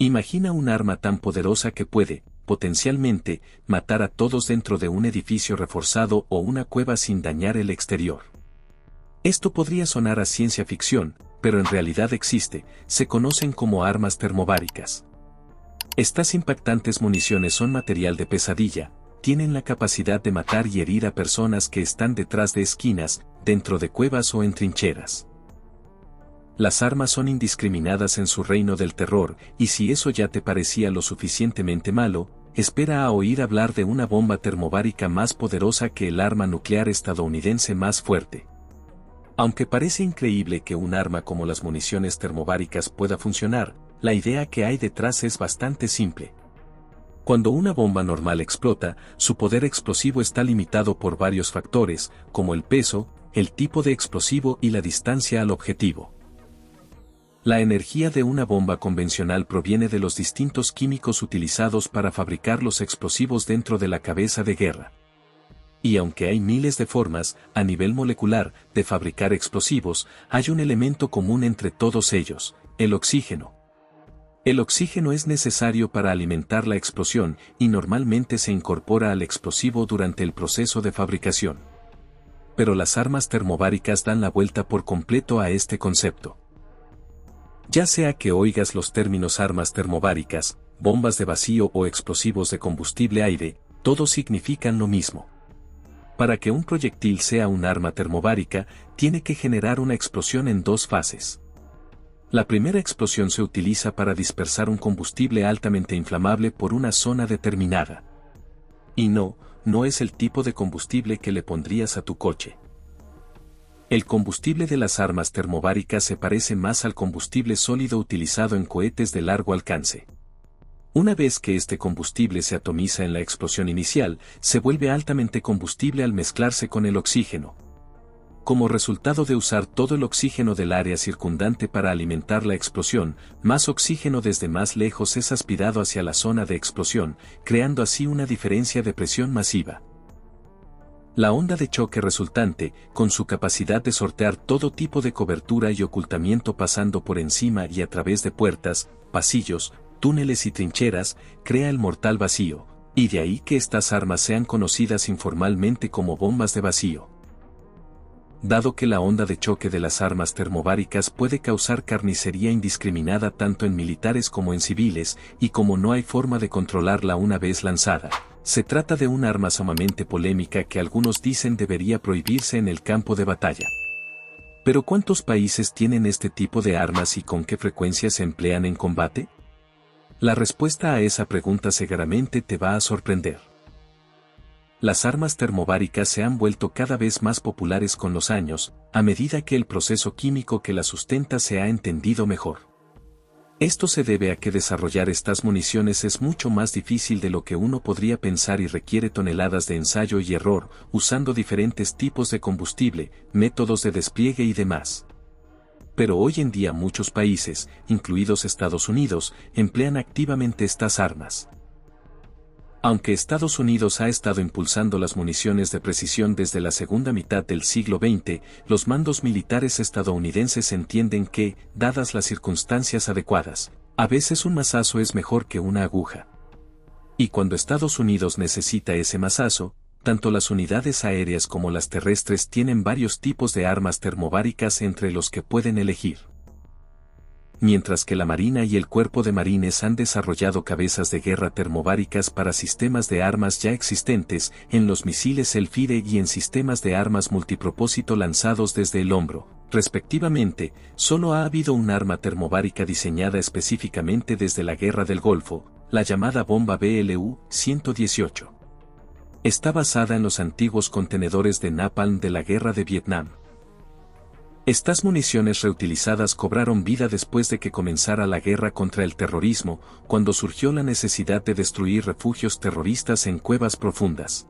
Imagina un arma tan poderosa que puede, potencialmente, matar a todos dentro de un edificio reforzado o una cueva sin dañar el exterior. Esto podría sonar a ciencia ficción, pero en realidad existe, se conocen como armas termobáricas. Estas impactantes municiones son material de pesadilla, tienen la capacidad de matar y herir a personas que están detrás de esquinas, dentro de cuevas o en trincheras. Las armas son indiscriminadas en su reino del terror, y si eso ya te parecía lo suficientemente malo, espera a oír hablar de una bomba termobárica más poderosa que el arma nuclear estadounidense más fuerte. Aunque parece increíble que un arma como las municiones termobáricas pueda funcionar, la idea que hay detrás es bastante simple. Cuando una bomba normal explota, su poder explosivo está limitado por varios factores, como el peso, el tipo de explosivo y la distancia al objetivo. La energía de una bomba convencional proviene de los distintos químicos utilizados para fabricar los explosivos dentro de la cabeza de guerra. Y aunque hay miles de formas, a nivel molecular, de fabricar explosivos, hay un elemento común entre todos ellos: el oxígeno. El oxígeno es necesario para alimentar la explosión y normalmente se incorpora al explosivo durante el proceso de fabricación. Pero las armas termobáricas dan la vuelta por completo a este concepto. Ya sea que oigas los términos armas termobáricas, bombas de vacío o explosivos de combustible aire, todos significan lo mismo. Para que un proyectil sea un arma termobárica, tiene que generar una explosión en dos fases. La primera explosión se utiliza para dispersar un combustible altamente inflamable por una zona determinada. Y no es el tipo de combustible que le pondrías a tu coche. El combustible de las armas termobáricas se parece más al combustible sólido utilizado en cohetes de largo alcance. Una vez que este combustible se atomiza en la explosión inicial, se vuelve altamente combustible al mezclarse con el oxígeno. Como resultado de usar todo el oxígeno del área circundante para alimentar la explosión, más oxígeno desde más lejos es aspirado hacia la zona de explosión, creando así una diferencia de presión masiva. La onda de choque resultante, con su capacidad de sortear todo tipo de cobertura y ocultamiento pasando por encima y a través de puertas, pasillos, túneles y trincheras, crea el mortal vacío, y de ahí que estas armas sean conocidas informalmente como bombas de vacío. Dado que la onda de choque de las armas termobáricas puede causar carnicería indiscriminada tanto en militares como en civiles, y como no hay forma de controlarla una vez lanzada, se trata de un arma sumamente polémica que algunos dicen debería prohibirse en el campo de batalla. ¿Pero cuántos países tienen este tipo de armas y con qué frecuencia se emplean en combate? La respuesta a esa pregunta seguramente te va a sorprender. Las armas termobáricas se han vuelto cada vez más populares con los años, a medida que el proceso químico que las sustenta se ha entendido mejor. Esto se debe a que desarrollar estas municiones es mucho más difícil de lo que uno podría pensar y requiere toneladas de ensayo y error, usando diferentes tipos de combustible, métodos de despliegue y demás. Pero hoy en día muchos países, incluidos Estados Unidos, emplean activamente estas armas. Aunque Estados Unidos ha estado impulsando las municiones de precisión desde la segunda mitad del siglo XX, los mandos militares estadounidenses entienden que, dadas las circunstancias adecuadas, a veces un mazazo es mejor que una aguja. Y cuando Estados Unidos necesita ese mazazo, tanto las unidades aéreas como las terrestres tienen varios tipos de armas termobáricas entre los que pueden elegir. Mientras que la Marina y el Cuerpo de Marines han desarrollado cabezas de guerra termobáricas para sistemas de armas ya existentes, en los misiles Elfire y en sistemas de armas multipropósito lanzados desde el hombro, respectivamente, solo ha habido un arma termobárica diseñada específicamente desde la Guerra del Golfo, la llamada bomba BLU-118. Está basada en los antiguos contenedores de napalm de la Guerra de Vietnam. Estas municiones reutilizadas cobraron vida después de que comenzara la guerra contra el terrorismo, cuando surgió la necesidad de destruir refugios terroristas en cuevas profundas.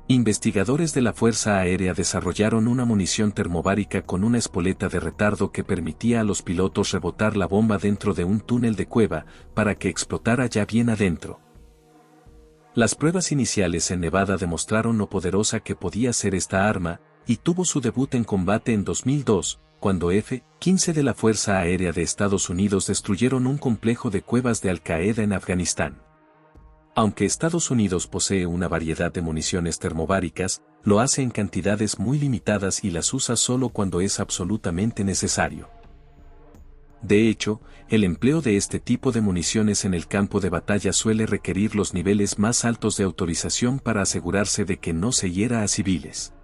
Investigadores de la Fuerza Aérea desarrollaron una munición termobárica con una espoleta de retardo que permitía a los pilotos rebotar la bomba dentro de un túnel de cueva, para que explotara ya bien adentro. Las pruebas iniciales en Nevada demostraron lo poderosa que podía ser esta arma, y tuvo su debut en combate en 2002, cuando F-15 de la Fuerza Aérea de Estados Unidos destruyeron un complejo de cuevas de Al-Qaeda en Afganistán. Aunque Estados Unidos posee una variedad de municiones termobáricas, lo hace en cantidades muy limitadas y las usa solo cuando es absolutamente necesario. De hecho, el empleo de este tipo de municiones en el campo de batalla suele requerir los niveles más altos de autorización para asegurarse de que no se hiera a civiles.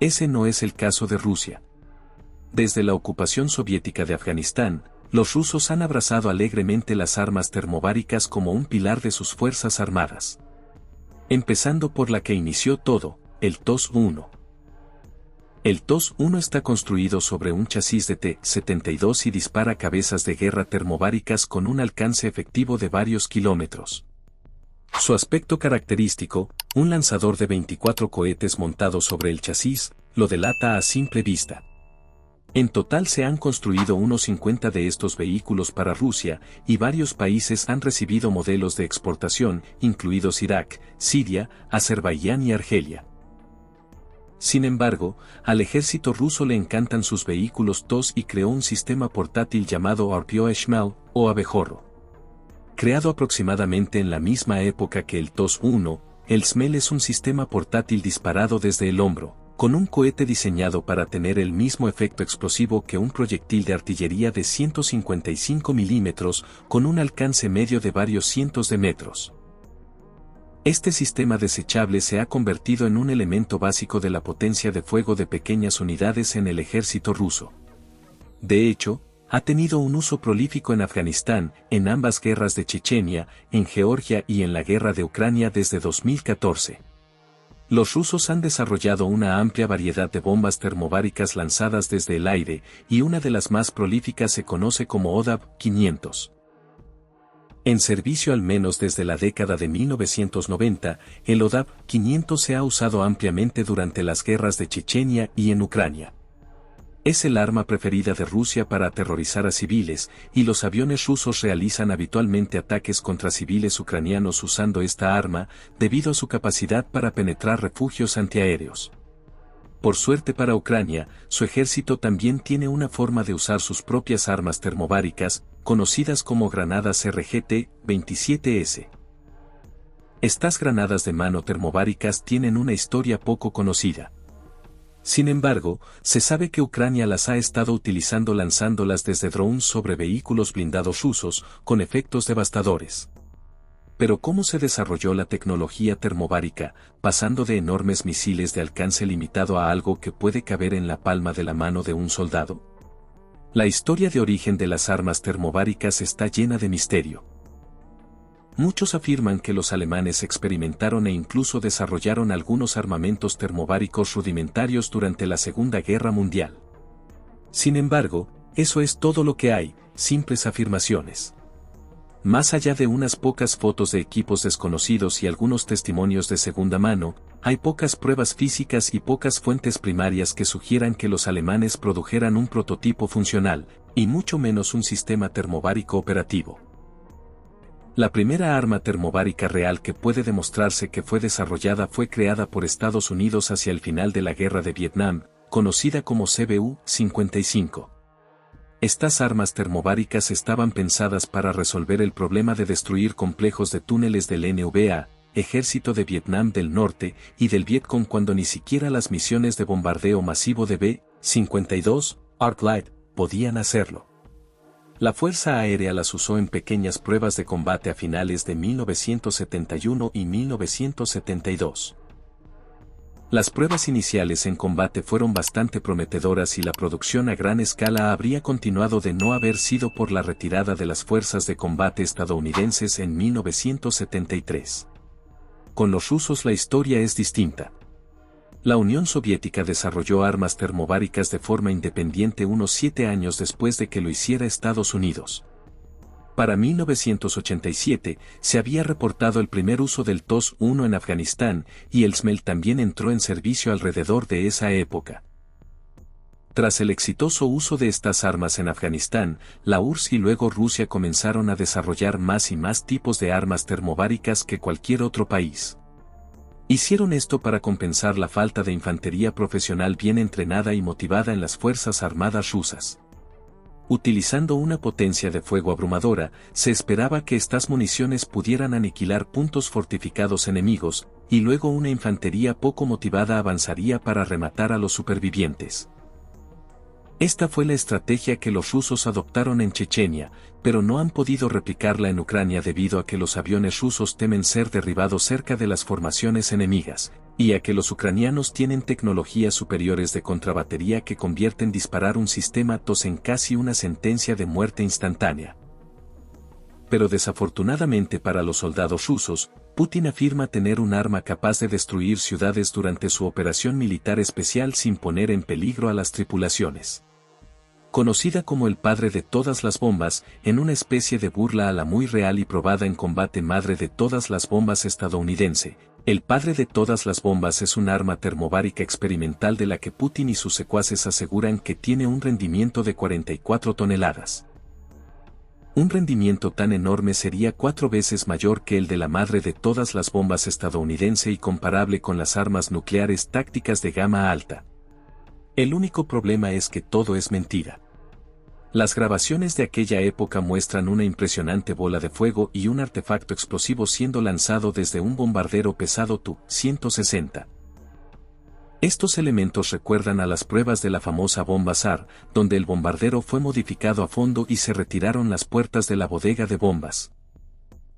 Ese no es el caso de Rusia. Desde la ocupación soviética de Afganistán, los rusos han abrazado alegremente las armas termobáricas como un pilar de sus fuerzas armadas. Empezando por la que inició todo, el TOS-1. El TOS-1 está construido sobre un chasis de T-72 y dispara cabezas de guerra termobáricas con un alcance efectivo de varios kilómetros. Su aspecto característico, un lanzador de 24 cohetes montado sobre el chasis, lo delata a simple vista. En total se han construido unos 50 de estos vehículos para Rusia, y varios países han recibido modelos de exportación, incluidos Irak, Siria, Azerbaiyán y Argelia. Sin embargo, al ejército ruso le encantan sus vehículos TOS y creó un sistema portátil llamado Arpio-Shmal, o abejorro. Creado aproximadamente en la misma época que el TOS-1, el Shmel es un sistema portátil disparado desde el hombro, con un cohete diseñado para tener el mismo efecto explosivo que un proyectil de artillería de 155 milímetros, con un alcance medio de varios cientos de metros. Este sistema desechable se ha convertido en un elemento básico de la potencia de fuego de pequeñas unidades en el ejército ruso. De hecho, ha tenido un uso prolífico en Afganistán, en ambas guerras de Chechenia, en Georgia y en la guerra de Ucrania desde 2014. Los rusos han desarrollado una amplia variedad de bombas termobáricas lanzadas desde el aire, y una de las más prolíficas se conoce como ODAB-500. En servicio al menos desde la década de 1990, el ODAB-500 se ha usado ampliamente durante las guerras de Chechenia y en Ucrania. Es el arma preferida de Rusia para aterrorizar a civiles, y los aviones rusos realizan habitualmente ataques contra civiles ucranianos usando esta arma, debido a su capacidad para penetrar refugios antiaéreos. Por suerte para Ucrania, su ejército también tiene una forma de usar sus propias armas termobáricas, conocidas como granadas RGT-27S. Estas granadas de mano termobáricas tienen una historia poco conocida. Sin embargo, se sabe que Ucrania las ha estado utilizando lanzándolas desde drones sobre vehículos blindados rusos, con efectos devastadores. Pero ¿cómo se desarrolló la tecnología termobárica, pasando de enormes misiles de alcance limitado a algo que puede caber en la palma de la mano de un soldado? La historia de origen de las armas termobáricas está llena de misterio. Muchos afirman que los alemanes experimentaron e incluso desarrollaron algunos armamentos termobáricos rudimentarios durante la Segunda Guerra Mundial. Sin embargo, eso es todo lo que hay, simples afirmaciones. Más allá de unas pocas fotos de equipos desconocidos y algunos testimonios de segunda mano, hay pocas pruebas físicas y pocas fuentes primarias que sugieran que los alemanes produjeran un prototipo funcional, y mucho menos un sistema termobárico operativo. La primera arma termobárica real que puede demostrarse que fue desarrollada fue creada por Estados Unidos hacia el final de la Guerra de Vietnam, conocida como CBU-55. Estas armas termobáricas estaban pensadas para resolver el problema de destruir complejos de túneles del NVA, Ejército de Vietnam del Norte, y del Vietcong cuando ni siquiera las misiones de bombardeo masivo de B-52, Arclight, podían hacerlo. La Fuerza Aérea las usó en pequeñas pruebas de combate a finales de 1971 y 1972. Las pruebas iniciales en combate fueron bastante prometedoras y la producción a gran escala habría continuado de no haber sido por la retirada de las fuerzas de combate estadounidenses en 1973. Con los rusos la historia es distinta. La Unión Soviética desarrolló armas termobáricas de forma independiente unos 7 años después de que lo hiciera Estados Unidos. Para 1987, se había reportado el primer uso del TOS-1 en Afganistán, y el Shmel también entró en servicio alrededor de esa época. Tras el exitoso uso de estas armas en Afganistán, la URSS y luego Rusia comenzaron a desarrollar más y más tipos de armas termobáricas que cualquier otro país. Hicieron esto para compensar la falta de infantería profesional bien entrenada y motivada en las Fuerzas Armadas rusas. Utilizando una potencia de fuego abrumadora, se esperaba que estas municiones pudieran aniquilar puntos fortificados enemigos, y luego una infantería poco motivada avanzaría para rematar a los supervivientes. Esta fue la estrategia que los rusos adoptaron en Chechenia, pero no han podido replicarla en Ucrania debido a que los aviones rusos temen ser derribados cerca de las formaciones enemigas, y a que los ucranianos tienen tecnologías superiores de contrabatería que convierten disparar un sistema TOS en casi una sentencia de muerte instantánea. Pero desafortunadamente para los soldados rusos, Putin afirma tener un arma capaz de destruir ciudades durante su operación militar especial sin poner en peligro a las tripulaciones. Conocida como el padre de todas las bombas, en una especie de burla a la muy real y probada en combate madre de todas las bombas estadounidense, el padre de todas las bombas es un arma termobárica experimental de la que Putin y sus secuaces aseguran que tiene un rendimiento de 44 toneladas. Un rendimiento tan enorme sería 4 veces mayor que el de la madre de todas las bombas estadounidense y comparable con las armas nucleares tácticas de gama alta. El único problema es que todo es mentira. Las grabaciones de aquella época muestran una impresionante bola de fuego y un artefacto explosivo siendo lanzado desde un bombardero pesado Tu-160. Estos elementos recuerdan a las pruebas de la famosa bomba Tsar, donde el bombardero fue modificado a fondo y se retiraron las puertas de la bodega de bombas.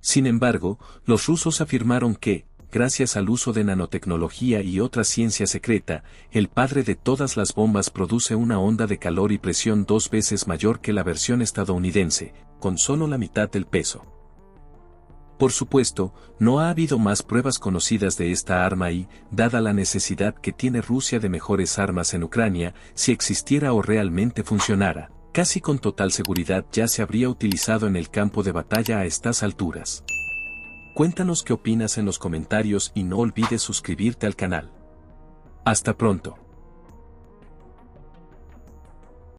Sin embargo, los rusos afirmaron que, gracias al uso de nanotecnología y otra ciencia secreta, el padre de todas las bombas produce una onda de calor y presión 2 veces mayor que la versión estadounidense, con solo la mitad del peso. Por supuesto, no ha habido más pruebas conocidas de esta arma y, dada la necesidad que tiene Rusia de mejores armas en Ucrania, si existiera o realmente funcionara, casi con total seguridad ya se habría utilizado en el campo de batalla a estas alturas. Cuéntanos qué opinas en los comentarios y no olvides suscribirte al canal. Hasta pronto.